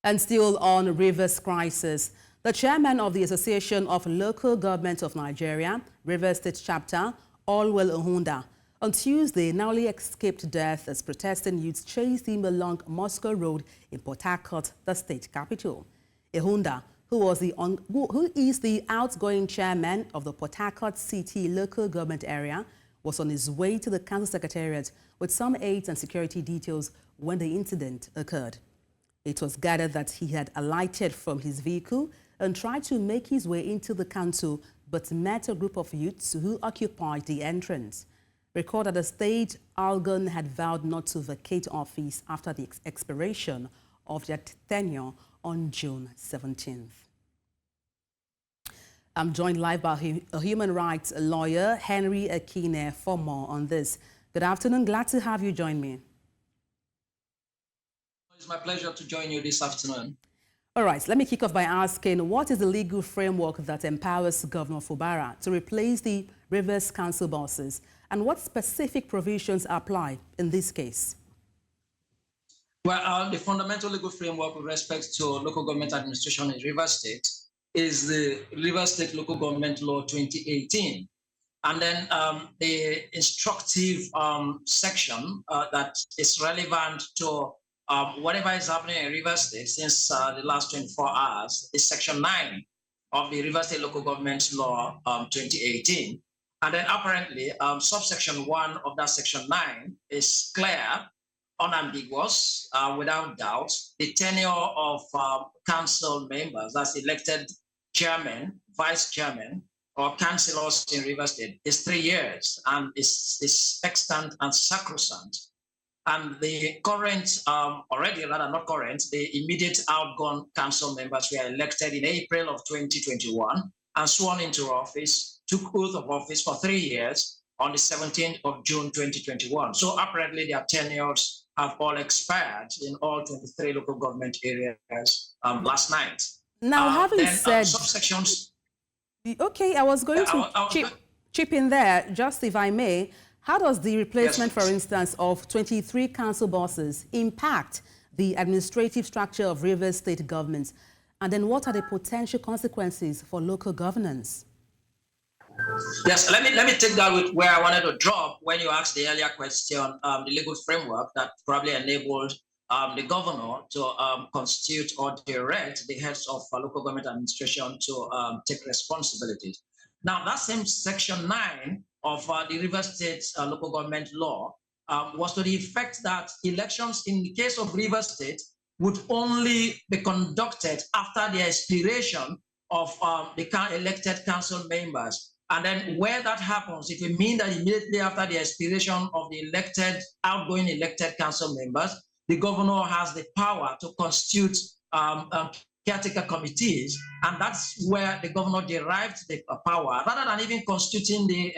And still on Rivers crisis, the chairman of the Association of Local Governments of Nigeria, Rivers State Chapter, Allwell Ohunda, on Tuesday narrowly escaped death as protesting youths chased him along Moscow Road in Port Harcourt, the state capital. Ohunda, who is the outgoing chairman of the Port Harcourt City local government area, was on his way to the council secretariat with some aides and security details when the incident occurred. It was gathered that he had alighted from his vehicle and tried to make his way into the council, but met a group of youths who occupied the entrance. Recall that the state Algon had vowed not to vacate office after the expiration of their tenure on June 17th. I'm joined live by a human rights lawyer, Henry Akine, for more on this. Good afternoon. Glad to have you join me. It's my pleasure to join you this afternoon. All right, let me kick off by asking, what is the legal framework that empowers Governor Fubara to replace the Rivers Council bosses, and what specific provisions apply in this case? Well, the fundamental legal framework with respect to local government administration in Rivers State is the Rivers State Local Government Law 2018. And then the instructive section that is relevant to whatever is happening in Rivers State since the last 24 hours is Section 9 of the Rivers State Local Government Law 2018. And then apparently subsection 1 of that Section 9 is clear, unambiguous, without doubt. The tenure of council members, that's elected chairman, vice chairman, or councillors in Rivers State is 3 years and is extant and sacrosanct. And the current, the immediate outgone council members were elected in April of 2021 and sworn into office, took oath of office for 3 years on the 17th of June 2021. So apparently their tenures have all expired in all 23 local government areas last night. Now, having said subsections. Okay, I was going to chip in there, just if I may. How does the replacement, for instance, of 23 council bosses impact the administrative structure of Rivers State governments? And then what are the potential consequences for local governance? Yes, let me take that with where I wanted to drop when you asked the earlier question, the legal framework that probably enabled the governor to constitute or direct the heads of local government administration to take responsibilities. Now, that same Section 9 of the Rivers State local government law was to the effect that elections in the case of Rivers State would only be conducted after the expiration of the elected council members. And then where that happens, it will mean that immediately after the expiration of the outgoing elected council members, the governor has the power to constitute caretaker committees, and that's where the governor derived the power. Rather than even constituting the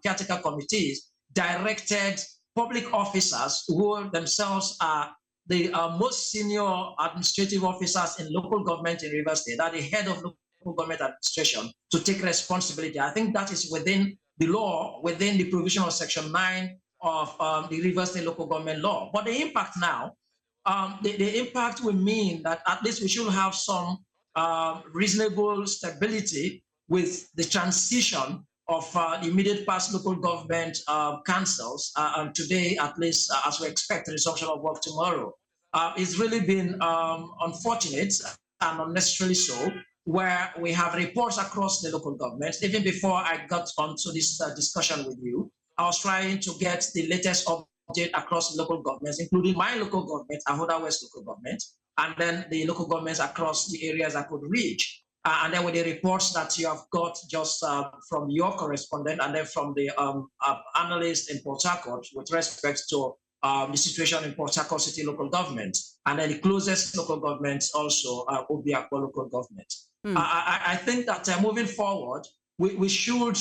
caretaker committees, directed public officers who themselves are the most senior administrative officers in local government in Rivers State, are the head of local government administration, to take responsibility. I think that is within the law, within the provision of Section 9 of the Rivers State local government law. But the impact now, the impact will mean that at least we should have some reasonable stability with the transition of the immediate past local government councils. And today, at least, as we expect the resumption of work tomorrow, it's really been unfortunate and unnecessarily so, where we have reports across the local governments. Even before I got onto this discussion with you, I was trying to get the latest update across local governments, including my local government, Ahoda West local government, and then the local governments across the areas I could reach. And then with the reports that you have got just from your correspondent and then from the analyst in Port Harcourt with respect to the situation in Port Harcourt City local government, and then the closest local government also Obiakpo local government. I think that moving forward, we should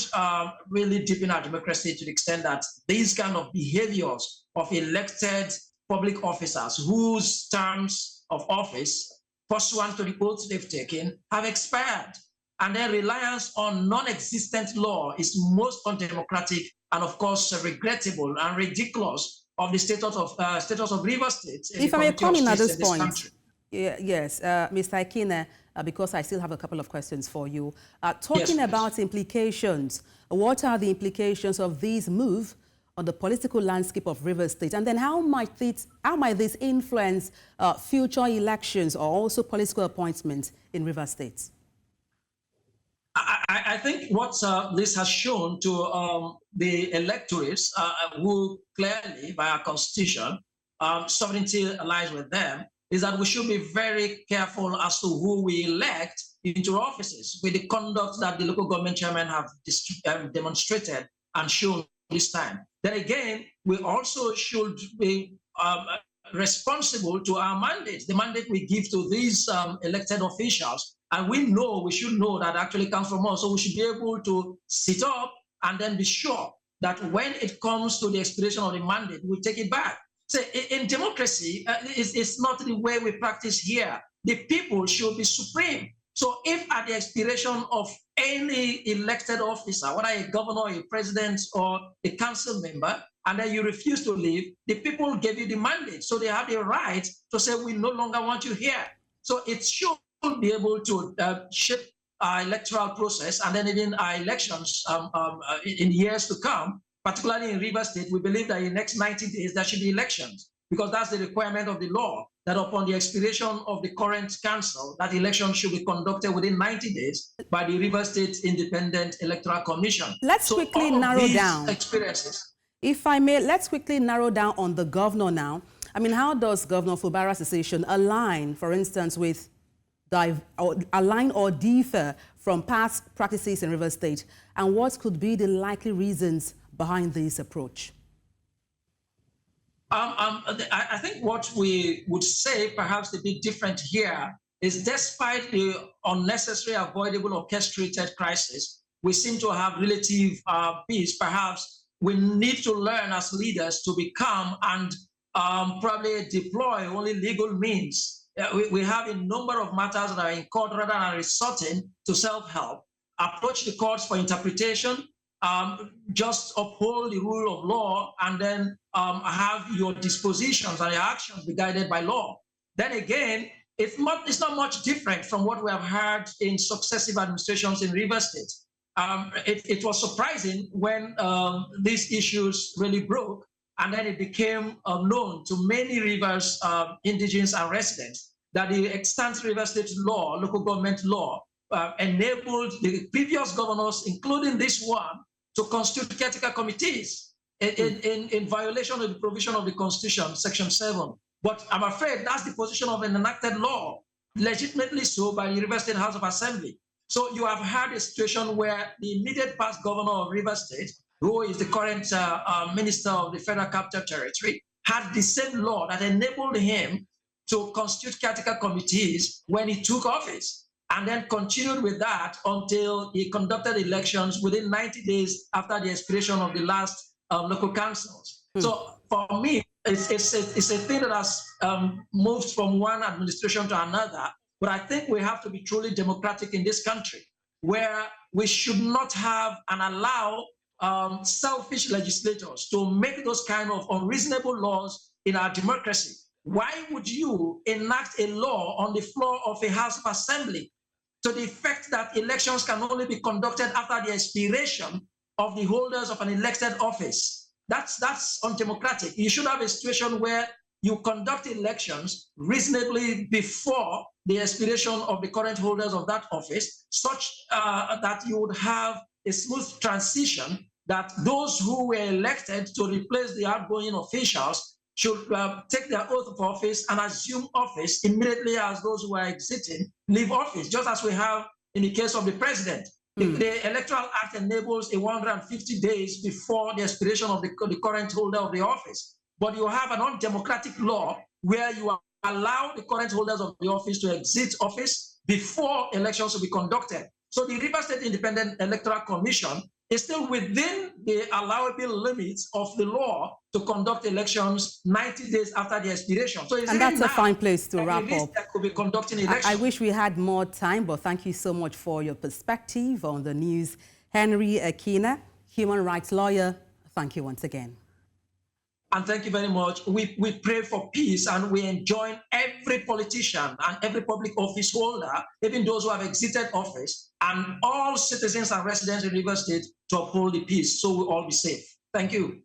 really deepen our democracy to the extent that these kind of behaviors of elected public officers whose terms of office, pursuant to the oaths they've taken, have expired. And their reliance on non-existent law is most undemocratic and, of course, regrettable and ridiculous of the status of Rivers State. If I may come in at this point, Yes, Mr. Akine, because I still have a couple of questions for you. Talking about implications, what are the implications of this move on the political landscape of Rivers State? And then how might this influence future elections or also political appointments in Rivers State? I think what this has shown to the electorates who clearly, by our constitution, sovereignty lies with them, is that we should be very careful as to who we elect into offices with the conduct that the local government chairmen have demonstrated and shown this time. Then again, we also should be responsible to our mandate, the mandate we give to these elected officials. And we should know that actually comes from us. So we should be able to sit up and then be sure that when it comes to the expiration of the mandate, we take it back. So in democracy, it's not the way we practice here. The people should be supreme. So if at the expiration of any elected officer, whether a governor, a president, or a council member, and then you refuse to leave, the people gave you the mandate. So they have the right to say, we no longer want you here. So it should be able to shape our electoral process and then even our elections in years to come. Particularly in Rivers State, we believe that in the next 90 days, there should be elections, because that's the requirement of the law, that upon the expiration of the current council, that election should be conducted within 90 days by the Rivers State Independent Electoral Commission. Let's quickly narrow down. Experiences. If I may, let's quickly narrow down on the governor now. I mean, how does Governor Fubara's decision align, for instance, with align or differ from past practices in Rivers State? And what could be the likely reasons behind this approach? I think what we would say perhaps to be different here is, despite the unnecessary, avoidable, orchestrated crisis, we seem to have relative peace. Perhaps we need to learn as leaders to become and probably deploy only legal means. We have a number of matters that are in court rather than resorting to self-help. Approach the courts for interpretation, just uphold the rule of law, and then have your dispositions and your actions be guided by law. Then again, it's not much different from what we have heard in successive administrations in Rivers State. It was surprising when these issues really broke, and then it became known to many Rivers indigenes and residents that the extant Rivers State law, local government law, enabled the previous governors, including this one, to constitute caretaker committees in violation of the provision of the Constitution, Section 7. But I'm afraid that's the position of an enacted law, legitimately so by the Rivers State House of Assembly. So you have had a situation where the immediate past governor of Rivers State, who is the current minister of the Federal Capital Territory, had the same law that enabled him to constitute caretaker committees when he took office, and then continued with that until he conducted elections within 90 days after the expiration of the last local councils. So for me, it's a thing that has moved from one administration to another. But I think we have to be truly democratic in this country, where we should not have and allow selfish legislators to make those kind of unreasonable laws in our democracy. Why would you enact a law on the floor of a House of Assembly to the effect that elections can only be conducted after the expiration of the holders of an elected office? That's undemocratic. You should have a situation where you conduct elections reasonably before the expiration of the current holders of that office, such that you would have a smooth transition, that those who were elected to replace the outgoing officials should take their oath of office and assume office immediately as those who are exiting leave office, just as we have in the case of the president. The Electoral Act enables a 150 days before the expiration of the current holder of the office. But you have an undemocratic law where you allow the current holders of the office to exit office before elections will be conducted. So the Rivers State Independent Electoral Commission is still within the allowable limits of the law to conduct elections 90 days after the expiration. So and that's a fine place to wrap up. That could be conducting elections. I wish we had more time, but thank you so much for your perspective on the news. Henry Akine, human rights lawyer, thank you once again. And thank you very much. We pray for peace, and we enjoin every politician and every public office holder, even those who have exited office, and all citizens and residents in Rivers State to uphold the peace so we all be safe. Thank you.